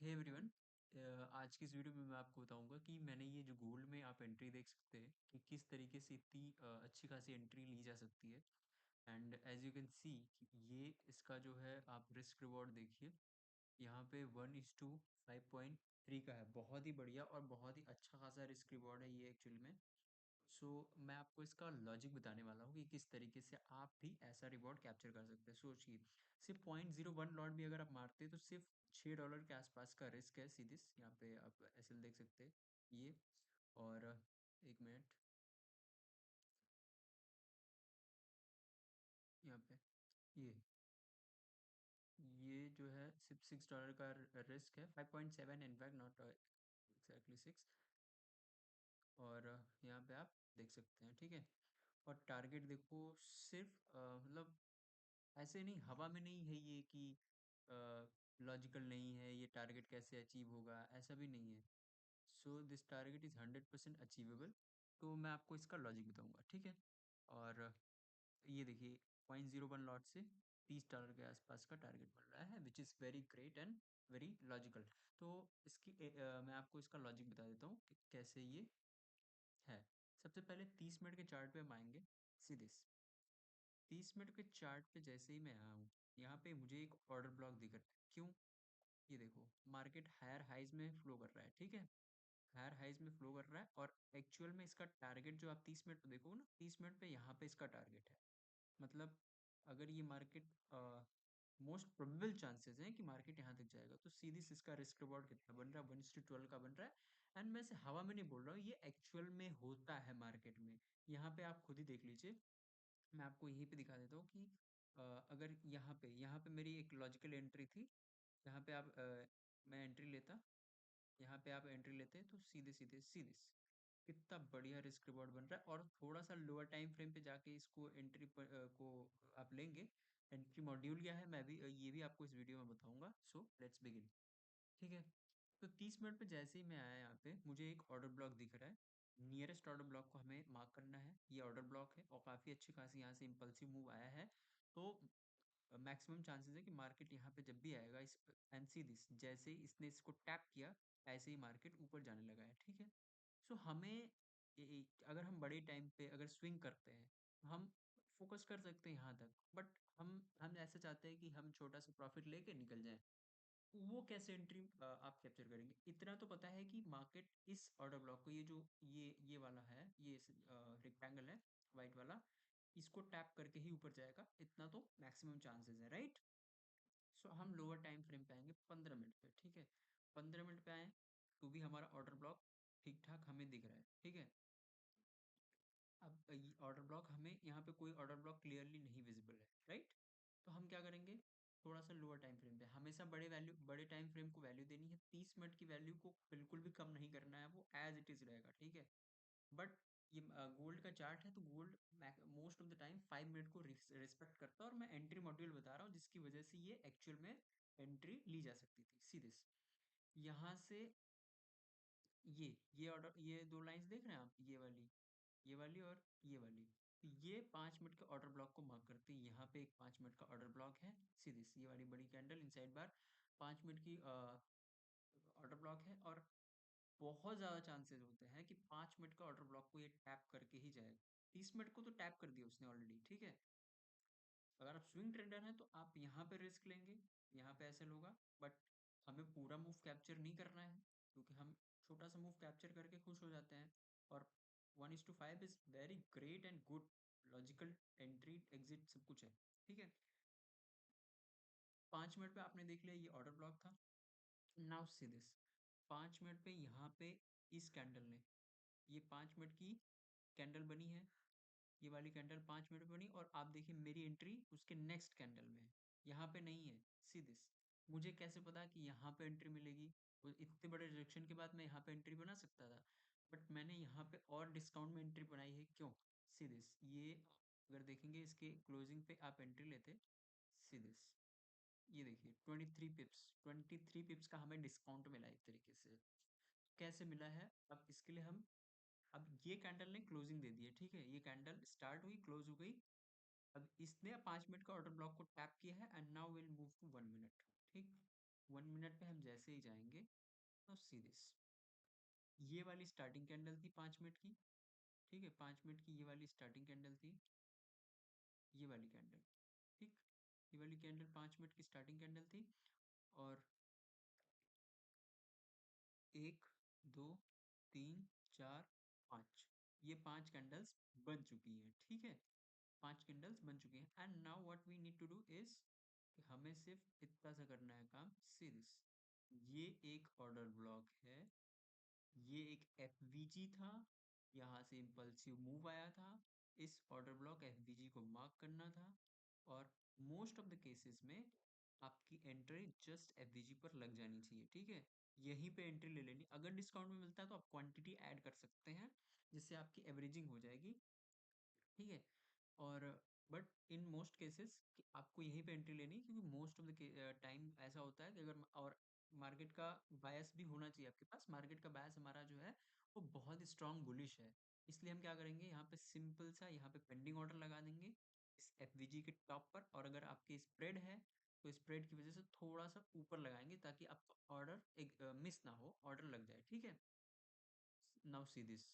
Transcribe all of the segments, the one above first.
Hey everyone. आज की इस वीडियो में मैं आपको बताऊंगा कि मैंने ये जो गोल्ड में आप एंट्री देख सकते हैं कि किस तरीके से इतनी अच्छी खासी एंट्री ली जा सकती है। And as you can see कि ये इसका जो है आप रिस्क रिवॉर्ड देखिए। यहाँ पे 1:5.3 का है, बहुत ही बढ़िया और बहुत ही अच्छा खासा रिस्क रिवॉर्ड है ये एक्चुअली में। सो मैं आपको इसका लॉजिक बताने वाला हूँ कि किस तरीके से आप भी ऐसा रिवॉर्ड कैप्चर कर सकते हैं। सोचिए, सिर्फ 0.01 लॉट भी अगर आप मारते हैं तो सिर्फ $6 के आसपास का रिस्क है सीधे यहाँ पे आप ऐसे देख सकते हैं ये। और एक मिनट, यहाँ पे ये ये जो है सिर्फ $6 का रिस्क है, 5.7 इनफैक्ट, नॉट एग्जैक्टली 6। और यहाँ पे आप देख सकते हैं, ठीक है। और टारगेट देखो, सिर्फ मतलब ऐसे नहीं, हवा में नहीं है ये कि लॉजिकल नहीं है, ये टारगेट कैसे अचीव होगा, ऐसा भी नहीं है। So this target is 100% achievable. तो मैं आपको इसका लॉजिक बताऊंगा, ठीक है। और ये देखिए, 0.01 लॉट से $30 के आसपास का टारगेट बन रहा है, which is very great and very logical. तो इसकी मैं आपको इसका लॉजिक बता देता हूँ कि कैसे ये है। सबसे पहले 30 मिनट के चार्ट पे हम आएंगे सीधे। 30 मिनट के चार्ट पे जैसे ही मैं आया हूँ, यहाँ पे मुझे एक ऑर्डर ब्लॉक दिख रहा है। क्यों? ये देखो, मार्केट हायर हाइज में फ्लो कर रहा है, ठीक है। हायर हाइज में फ्लो कर रहा है और एक्चुअल में इसका टारगेट जो आप 30 मिनट पे देखो ना, 30 मिनट पे यहाँ पे इसका टारगेट है। मतलब अगर ये मार्केट, मोस्ट प्रोबेबल चांसेस हैं कि मार्केट यहाँ तक जाएगा, तो सीधी से इसका रिस्क रिवॉर्ड कितना बन रहा है, 1:12 का बन रहा है। एंड मैं इसे हवा में नहीं बोल रहा हूँ, ये एक्चुअल में होता है मार्केट में। यहाँ पे आप खुद ही देख लीजिए। मैं आपको यहीं पे दिखा देता हूँ कि अगर यहाँ पे मेरी एक लॉजिकल एंट्री थी। यहाँ पे आप मैं एंट्री लेता, यहाँ पे आप एंट्री लेते तो सीधे सीधे सीधे से कितना बढ़िया रिस्क रिवॉर्ड बन रहा है। और थोड़ा सा लोअर टाइम फ्रेम पे जाके इसको एंट्री को आप लेंगे। एंट्री मॉड्यूल क्या है, मैं भी ये भी आपको इस वीडियो में बताऊंगा। सो लेट्स बिगिन, ठीक है। तो 30 मिनट पे जैसे ही मैं आया, यहाँ पे मुझे एक ऑर्डर ब्लॉक दिख रहा है। नियरेस्ट ऑर्डर ब्लॉक को हमें मार्क करना है, ये ऑर्डर ब्लॉक है और काफी अच्छी खासी यहाँ से इम्पल्सिव मूव आया है। तो मैक्सिमम चांसेस है कि मार्केट यहाँ पे जब भी आएगा, इस एंड सी दिस, जैसे ही इसने इसको टैप किया, ऐसे ही मार्केट ऊपर जाने लगा है, ठीक है। सो हमें अगर हम बड़े टाइम पे अगर स्विंग करते हैं, हम फोकस कर सकते हैं यहाँ तक। बट हम ऐसा चाहते हैं कि हम छोटा सा प्रॉफिट लेके निकल जाएं। वो कैसे एंट्री आप कैप्चर करेंगे? इतना तो पता है कि मार्केट इस ऑर्डर ब्लॉक को, ये जो ये वाला है, ये रेक्टेंगल है व्हाइट वाला, इसको टैप करके ही ऊपर जाएगा, इतना तो मैक्सिमम चांसेस है, राइट। सो हम लोअर टाइम फ्रेम पे आएंगे, 15 मिनट पे, ठीक है। 15 मिनट पे आए तो भी हमारा ऑर्डर ब्लॉक ठीक ठाक हमें दिख रहा है, ठीक है। अब ये ऑर्डर ब्लॉक, हमें यहाँ पे कोई ऑर्डर ब्लॉक क्लियरली नहीं विजिबल है, राइट। तो हम क्या करेंगे, थोड़ा सा लोअर टाइम फ्रेम पे, हमेशा बड़े टाइम फ्रेम को वैल्यू देनी है। 30 मिनट की वैल्यू को बिल्कुल भी कम नहीं करना है, वो एज इट इज रहेगा, ठीक है। बट ये गोल्ड का चार्ट है, तो gold most of the time 5 minute को रिस्पेक्ट करता है। और मैं एंट्री मॉड्यूल बता रहा हूँ जिसकी वजह से ये एक्चुअल में एंट्री ली जा सकती थी सीधे से। यहाँ से ये ऑर्डर, ये दो लाइंस देख रहे हैं आप, ये वाली और ये वाली, तो ये 5 मिनट के ऑर्डर ब्लॉक को मार्क करती है। यहाँ पे एक 5 मिनट का ऑर्डर ब्लॉक है सीधे से, ये वाली बड़ी कैंडल इनसाइड बार 5 मिनट की ऑर्डर ब्लॉक है। और बहुत ज्यादा चांसेस होते हैं कि 5 मिनट का ऑर्डर ब्लॉक को ये टैप करके ही जाएगा। 30 मिनट को तो टैप कर दिया उसने ऑलरेडी, ठीक है। अगर आप स्विंग ट्रेडर हैं तो आप यहाँ पे रिस्क लेंगे, यहाँ पे ऐसे होगा। बट हमें पूरा मूव कैप्चर नहीं करना है, क्योंकि हम छोटा सा मूव कैप्चर करके खुश हो जाते हैं। और 1:5 is very great and good, logical entry exit सब कुछ है, ठीक है। 5 मिनट पे आपने देख लिया, ये ऑर्डर ब्लॉक था। नाउ सी दिस, 5 मिनट पे यहाँ पे इस कैंडल ने, ये 5 मिनट की कैंडल बनी है, ये वाली कैंडल 5 मिनट में बनी। और आप देखिए मेरी एंट्री उसके नेक्स्ट कैंडल में है, यहाँ पे नहीं है। सी दिस, मुझे कैसे पता कि यहाँ पे एंट्री मिलेगी? इतने बड़े रिजेक्शन के बाद मैं यहाँ पे एंट्री बना सकता था, बट मैंने यहाँ पे और डिस्काउंट में एंट्री बनाई है। क्यों? सी दिस, ये अगर देखेंगे इसके क्लोजिंग पे आप एंट्री लेते, सी दिस, ये देखिए 23 पिप्स का हमें डिस्काउंट मिला एक तरीके से। कैसे मिला है? अब इसके लिए हम, अब ये कैंडल ने क्लोजिंग दे दी है, ठीक है। ये कैंडल स्टार्ट हुई, क्लोज हो गई। अब इसने 5 मिनट का ऑर्डर ब्लॉक को टैप किया है and now will move to 1 minute, ठीक। 1 मिनट पे हम जैसे ही जाएंगे, तो सी दिस, ये वाली स्टार्टिंग कैंडल थी 5 मिनट की। ठीक है, 5 मिनट की ये वाली स्टार्टिंग कैंडल थी, ये वाली कैंडल। ठीक, ये वाली कैंडल 5 मिनट की स्टार्टिंग कैंडल थी। और 1, 2, 3, 4, 5, ये 5 कैंडल्स बन चुकी हैं। ठीक है, 5 कैंडल्स बन चुकी हैं। And now what we need to do is, हमें सिर्फ इतना सा करना है काम, सीरीज। ये एक ऑर्डर ब्लॉक है, ये एक एफवीजी था, यहाँ से इम्पल्सिव मूव आया था, इस ऑर्डर ब्लॉक एफवीजी को मार्क करना था। और मोस्ट ऑफ द केसेस में आपकी एंट्री जस्ट एफवीजी पर लग जानी चाहिए। ठीक है, यहीं पे एंट्री ले लेनी। अगर डिस्काउंट में मिलता है तो आप क्वांटिटी ऐड कर सकते हैं, जिससे आपकी एवरेजिंग हो जाएगी। ठीक है, और बट इन मोस्ट केसेस आपको यहीं पे एंट्री लेनी है, क्योंकि मोस्ट ऑफ द टाइम ऐसा होता है कि अगर और मार्केट का बायस भी होना चाहिए आपके पास। मार्केट का बायस हमारा जो है वो बहुत ही स्ट्रांग बुलिश है। इसलिए हम क्या करेंगे, यहाँ पे सिंपल सा यहाँ पे पेंडिंग ऑर्डर लगा देंगे इस एफवीजी के टॉप पर। और अगर आपकी स्प्रेड है तो स्प्रेड की वजह से थोड़ा सा ऊपर लगाएंगे, ताकि आपका ऑर्डर एक मिस ना हो, ऑर्डर लग जाए। ठीक है, नाउ सी दिस,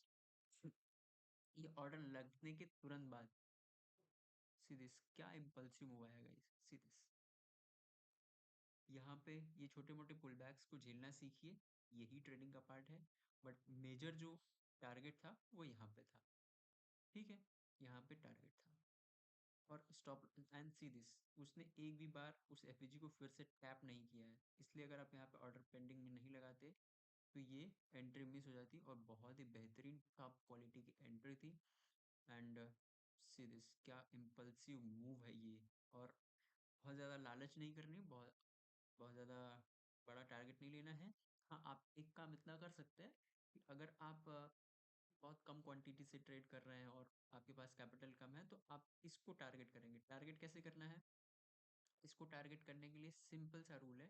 ये ऑर्डर लगने के तुरंत बाद सी दिस, क्या इम्पल्सिव मूव आया गाइस, सी दिस। यहाँ पे ये छोटे मोटे पुल बैक्स को झेलना सीखिए, यही ट्रेडिंग का पार्ट है। बट मेजर जो टारगेट था वो यहाँ पे था। ठीक है, यहाँ पे टारगेट था। और स्टॉप एंड सी दिस, उसने एक भी बार उस एफईजी को फिर से टैप नहीं किया है। इसलिए अगर आप यहाँ पे ऑर्डर पेंडिंग में नहीं लगाते तो ये एंट्री मिस हो जाती, और बहुत ही बेहतरीन टॉप क्वालिटी की एंट्री थी। एंड सी दिस, क्या इम्पल्सिव मूव है ये। और बहुत ज़्यादा लालच नहीं करनी, बहुत बहुत ज़्यादा बड़ा टारगेट नहीं लेना है। हाँ, आप एक काम इतना कर सकते हैं कि अगर आप बहुत कम क्वांटिटी से ट्रेड कर रहे हैं और आपके पास कैपिटल कम है, तो आप इसको टारगेट करेंगे। टारगेट कैसे करना है, इसको टारगेट करने के लिए सिंपल सा रूल है।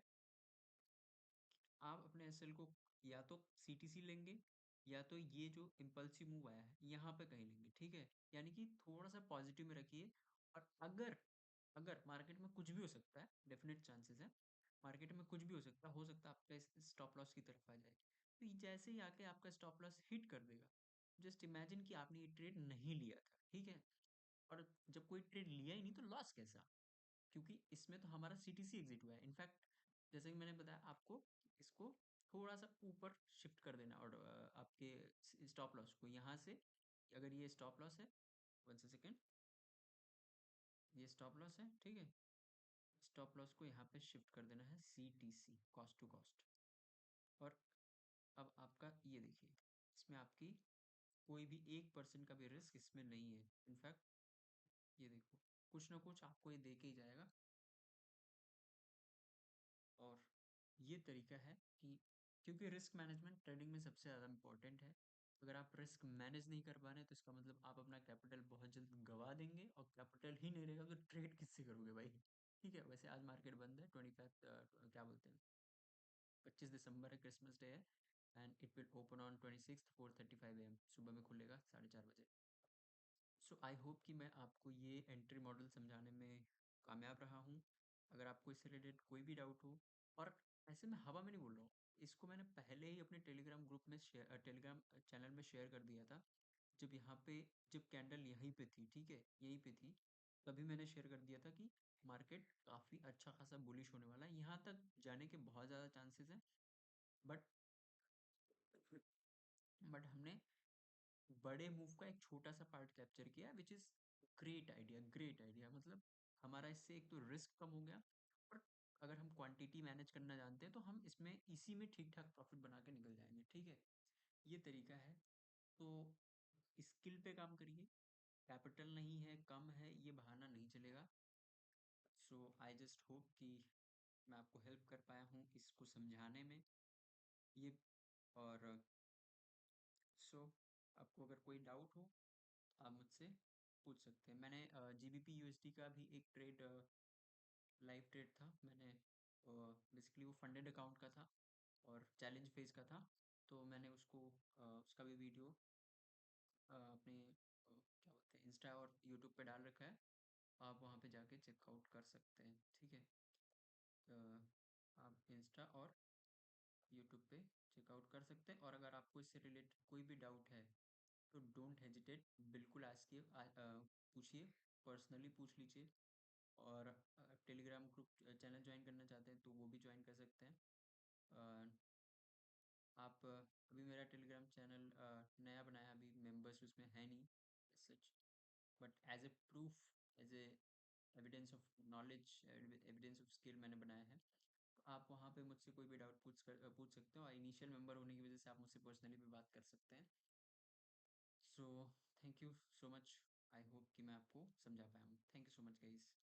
आप अपने एसएल को या तो सीटीसी लेंगे, या तो ये जो इम्पल्सिव मूव आया है यहाँ पे कहीं लेंगे। ठीक है, यानी कि थोड़ा सा पॉजिटिव में रखिए। और अगर अगर मार्केट में कुछ भी हो सकता है, डेफिनेट चांसेस है, मार्केट में कुछ भी हो सकता है आपका स्टॉप लॉस की तरफ आ जाए। तो ये जैसे ही आके आपका स्टॉप लॉस हिट कर देगा, जस्ट इमेजिन कि आपने ये ट्रेड नहीं लिया था। ठीक है, और जब कोई ट्रेड लिया ही नहीं तो लॉस कैसा, क्योंकि इसमें तो हमारा सीटीसी एग्जिट हुआ है। इनफैक्ट जैसे कि मैंने बताया आपको, इसको थोड़ा सा ऊपर शिफ्ट कर देना, और आपके स्टॉप लॉस को यहाँ से, अगर ये स्टॉप लॉस है, वन सेकेंड, ये स्टॉप लॉस है। ठीक है, स्टॉप लॉस को यहाँ पे शिफ्ट कर देना है सीटीसी, कॉस्ट टू कॉस्ट। और अब आपका ये देखिए, इसमें आपकी कोई भी 1% का भी रिस्क इसमें नहीं है। इनफैक्ट ये देखो, कुछ ना कुछ आपको ये दे के ही जाएगा। और ये तरीका है कि, क्योंकि रिस्क मैनेजमेंट ट्रेडिंग में सबसे ज़्यादा इम्पोर्टेंट है। अगर आप रिस्क मैनेज नहीं कर पा रहे हैं तो इसका मतलब आप अपना कैपिटल बहुत जल्द गवा देंगे, और कैपिटल ही नहीं रहेगा तो ट्रेड किससे करोगे भाई। ठीक है, वैसे आज मार्केट बंद है, 25 क्या बोलते हैं, 25 दिसंबर है, क्रिसमस डे है। And it will open on 26 4:35 AM, सुबह में खुलेगा 4:30 बजे। सो आई होप कि मैं आपको ये एंट्री मॉडल समझाने में कामयाब रहा हूँ। अगर आपको इससे रिलेटेड कोई भी डाउट हो, और ऐसे मैं हवा में नहीं बोल रहा हूँ, इसको मैंने पहले ही अपने टेलीग्राम ग्रुप में शेयर, टेलीग्राम चैनल में शेयर कर दिया था। जब यहाँ पे, जब कैंडल यहीं पे थी, ठीक है, यहीं पे थी, तभी मैंने शेयर कर दिया था कि मार्केट काफ़ी अच्छा खासा बुलिश होने वाला है, यहाँ तक जाने के बहुत ज़्यादा चांसेस हैं। बट बट हमने बड़े मूव का एक छोटा सा पार्ट कैप्चर किया, which is great idea, great idea. मतलब हमारा इससे एक तो रिस्क कम हो गया, और अगर हम क्वांटिटी मैनेज करना जानते हैं तो हम इसमें इसी में ठीक ठाक प्रॉफिट बना के निकल जाएंगे। ठीक है, ये तरीका है। तो स्किल पे काम करिए, कैपिटल नहीं है, कम है, ये बहाना नहीं चलेगा। सो आई जस्ट होप कि मैं आपको हेल्प कर पाया हूँ इसको समझाने में, ये। और सो आपको अगर कोई डाउट हो आप मुझसे पूछ सकते हैं। मैंने जीबीपी यूएसडी का भी एक ट्रेड, लाइव ट्रेड था। मैंने बेसिकली वो फंडेड अकाउंट का था और चैलेंज फेज का था। तो मैंने उसको उसका भी वीडियो अपने क्या बोलते हैं, इंस्टा और यूट्यूब पे डाल रखा है। आप वहाँ पे जाके चेकआउट कर सकते हैं। ठीक है, आप इंस्टा और यूट्यूब पे चेकआउट कर सकते हैं। और अगर आपको इससे रिलेटेड कोई भी डाउट है तो डोंट हेजिटेट, बिल्कुल आस्क पूछिए, पर्सनली पूछ लीजिए। और टेलीग्राम ग्रुप चैनल ज्वाइन करना चाहते हैं तो वो भी ज्वाइन कर सकते हैं। अ, आप अभी मेरा टेलीग्राम चैनल नया बनाया, अभी मेंबर्स उसमें है नहीं सच, but as a proof, as a evidence of knowledge, evidence of skill मैंने बनाया है। तो आप वहाँ पे मुझसे कोई भी डाउट पूछ सकते हो, और इनिशियल मेंबर होने की वजह से आप मुझसे पर्सनली भी बात कर सकते हैं। So thank you so much. I hope कि मैं आपको समझा पाया हूँ। Thank you so much guys.